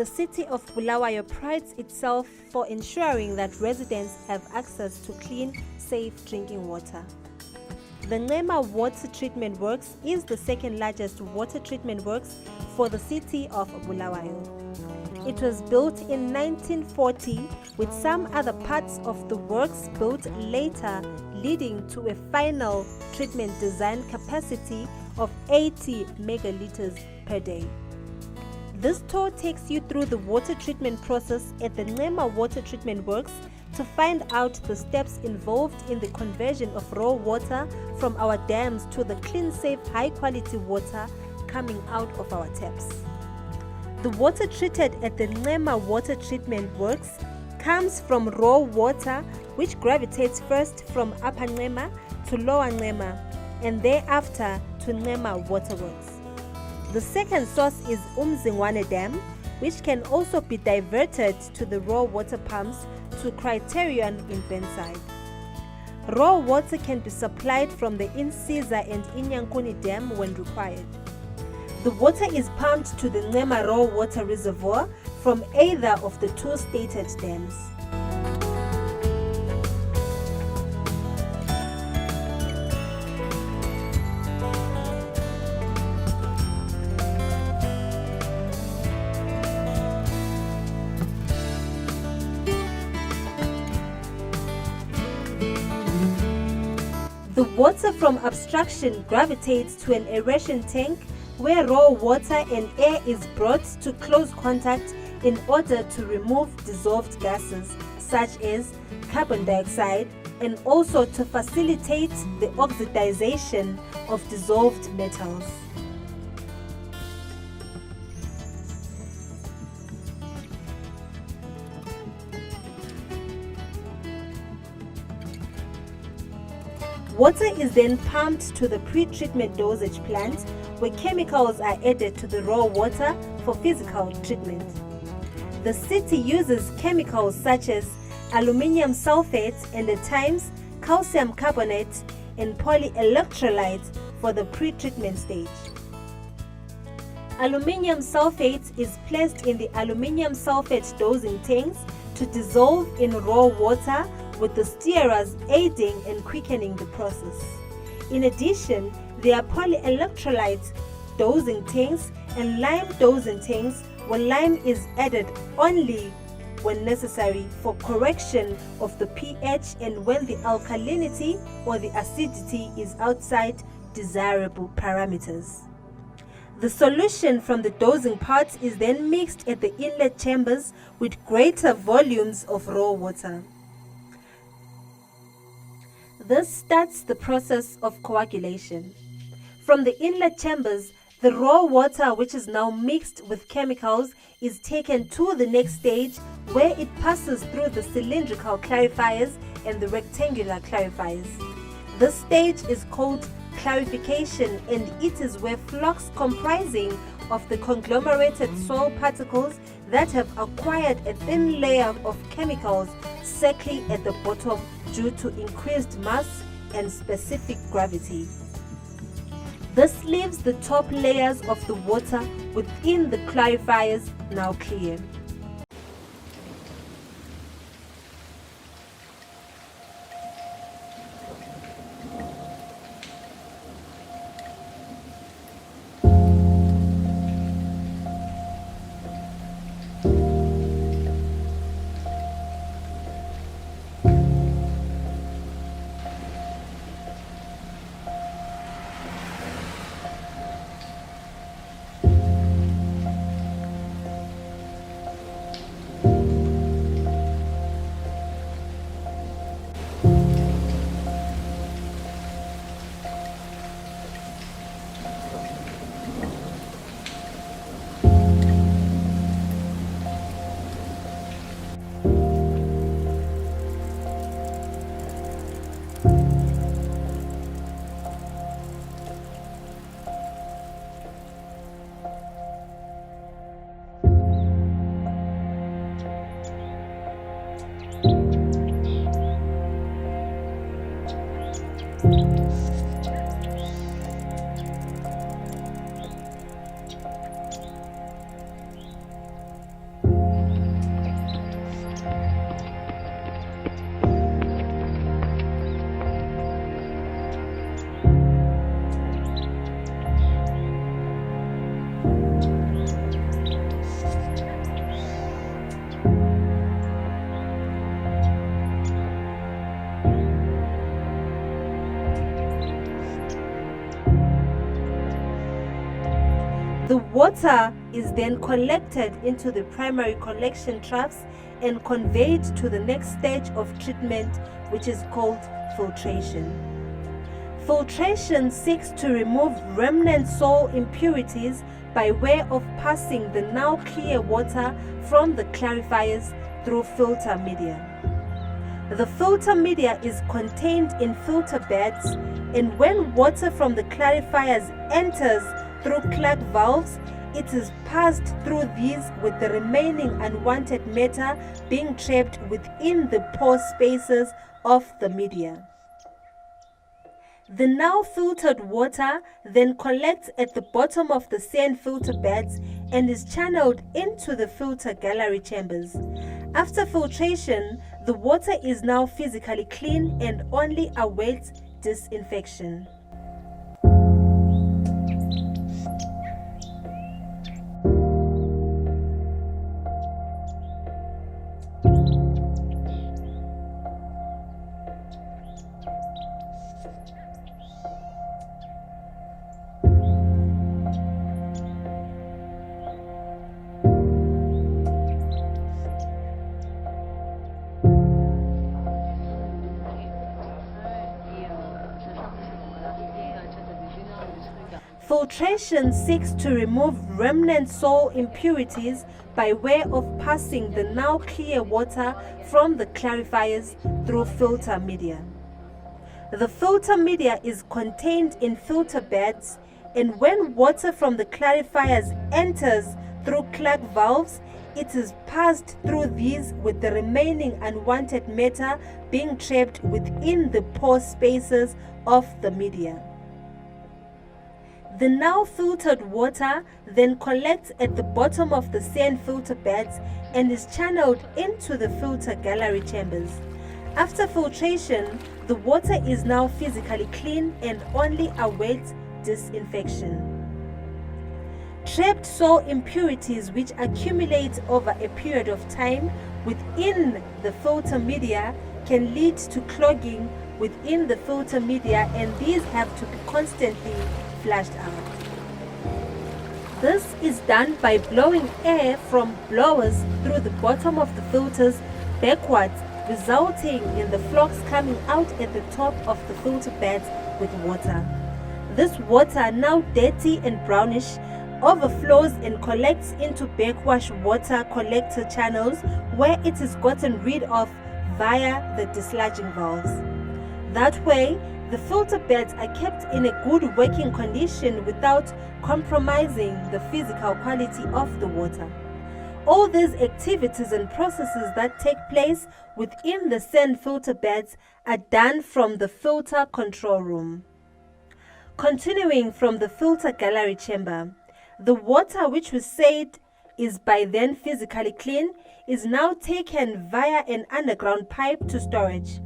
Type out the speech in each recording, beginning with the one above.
The City of Bulawayo prides itself for ensuring that residents have access to clean, safe drinking water. The Ncema Water Treatment Works is the second largest water treatment works for the City of Bulawayo. It was built in 1940 with some other parts of the works built later, leading to a final treatment design capacity of 80 megaliters per day. This tour takes you through the water treatment process at the Ncema Water Treatment Works to find out the steps involved in the conversion of raw water from our dams to the clean, safe, high-quality water coming out of our taps. The water treated at the Ncema Water Treatment Works comes from raw water, which gravitates first from Upper Ncema to Lower Ncema and thereafter to Ncema Waterworks. The second source is Ncema Dam, which can also be diverted to the raw water pumps to Criterion in Benside. Raw water can be supplied from the Ncema and Inyankoni Dam when required. The water is pumped to the Ncema raw water reservoir from either of the two stated dams. The water from abstraction gravitates to an aeration tank where raw water and air is brought to close contact in order to remove dissolved gases such as carbon dioxide and also to facilitate the oxidization of dissolved metals. Water is then pumped to the pre-treatment dosage plant where chemicals are added to the raw water for physical treatment. The city uses chemicals such as aluminium sulfate and at times calcium carbonate and polyelectrolyte for the pre-treatment stage. Aluminium sulfate is placed in the aluminium sulfate dosing tanks to dissolve in raw water, with the steerers aiding and quickening the process. In addition, there are polyelectrolyte dosing tanks and lime dosing tanks where lime is added only when necessary for correction of the pH and when the alkalinity or the acidity is outside desirable parameters. The solution from the dosing part is then mixed at the inlet chambers with greater volumes of raw water. This starts the process of coagulation. From the inlet chambers, the raw water, which is now mixed with chemicals, is taken to the next stage where it passes through the cylindrical clarifiers and the rectangular clarifiers. This stage is called clarification, and it is where flocks comprising of the conglomerated soil particles that have acquired a thin layer of chemicals settle at the bottom due to increased mass and specific gravity. This leaves the top layers of the water within the clarifiers now clear. The water is then collected into the primary collection troughs and conveyed to the next stage of treatment, which is called filtration. Filtration seeks to remove remnant soil impurities by way of passing the now clear water from the clarifiers through filter media. The filter media is contained in filter beds, and when water from the clarifiers enters through clog valves, it is passed through these with the remaining unwanted matter being trapped within the pore spaces of the media. The now filtered water then collects at the bottom of the sand filter beds and is channeled into the filter gallery chambers. After filtration, the water is now physically clean and only awaits disinfection. Filtration seeks to remove remnant soil impurities by way of passing the now clear water from the clarifiers through filter media. The filter media is contained in filter beds, and when water from the clarifiers enters through clog valves, it is passed through these with the remaining unwanted matter being trapped within the pore spaces of the media. The now filtered water then collects at the bottom of the sand filter beds and is channeled into the filter gallery chambers. After filtration, the water is now physically clean and only awaits disinfection. Trapped soil impurities which accumulate over a period of time within the filter media can lead to clogging within the filter media, and these have to be constantly flushed out. This is done by blowing air from blowers through the bottom of the filters backwards, resulting in the flocks coming out at the top of the filter beds with water. This water, now dirty and brownish, overflows and collects into backwash water collector channels, where it is gotten rid of via the dislodging valves. That way, the filter beds are kept in a good working condition without compromising the physical quality of the water. All these activities and processes that take place within the sand filter beds are done from the filter control room. Continuing from the filter gallery chamber, the water, which we said is by then physically clean, is now taken via an underground pipe to storage.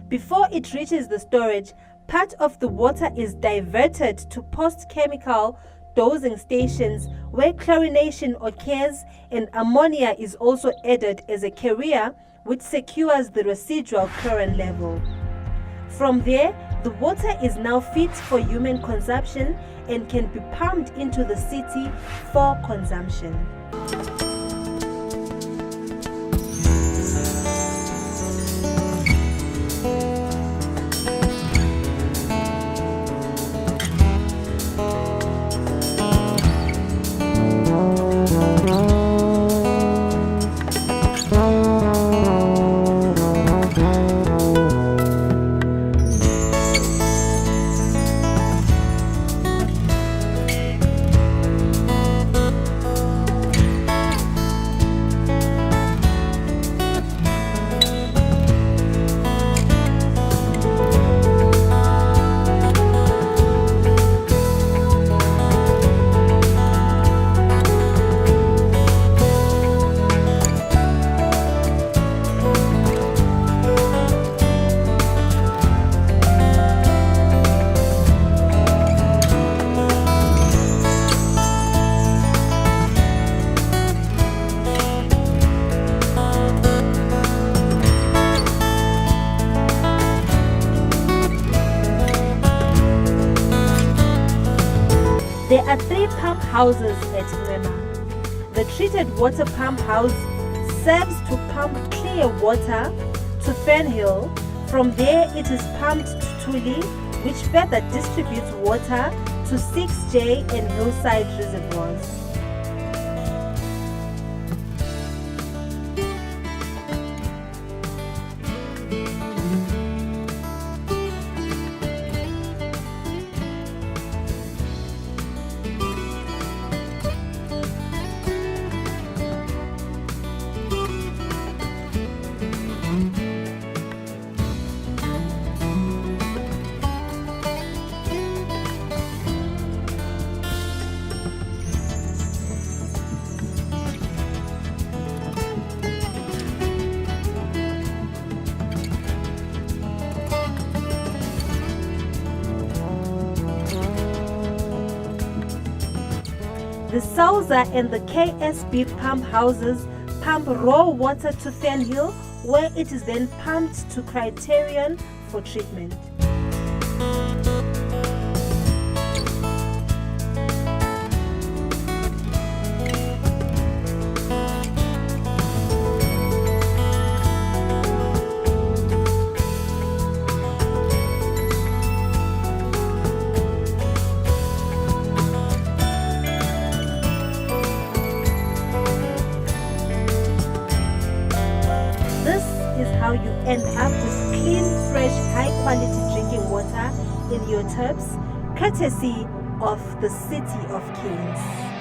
Before it reaches the storage, part of the water is diverted to post-chemical dosing stations where chlorination occurs, and ammonia is also added as a carrier which secures the residual chlorine level. From there, the water is now fit for human consumption and can be pumped into the city for consumption. There are 3 pump houses at Ncema. The treated water pump house serves to pump clear water to Fernhill. From there it is pumped to Tuli, which further distributes water to 6J and Hillside reservoirs. The Sauza and the KSB pump houses pump raw water to Fernhill, where it is then pumped to Criterion for treatment. This is how you end up with clean, fresh, high-quality drinking water in your tubs, courtesy of the City of Kings.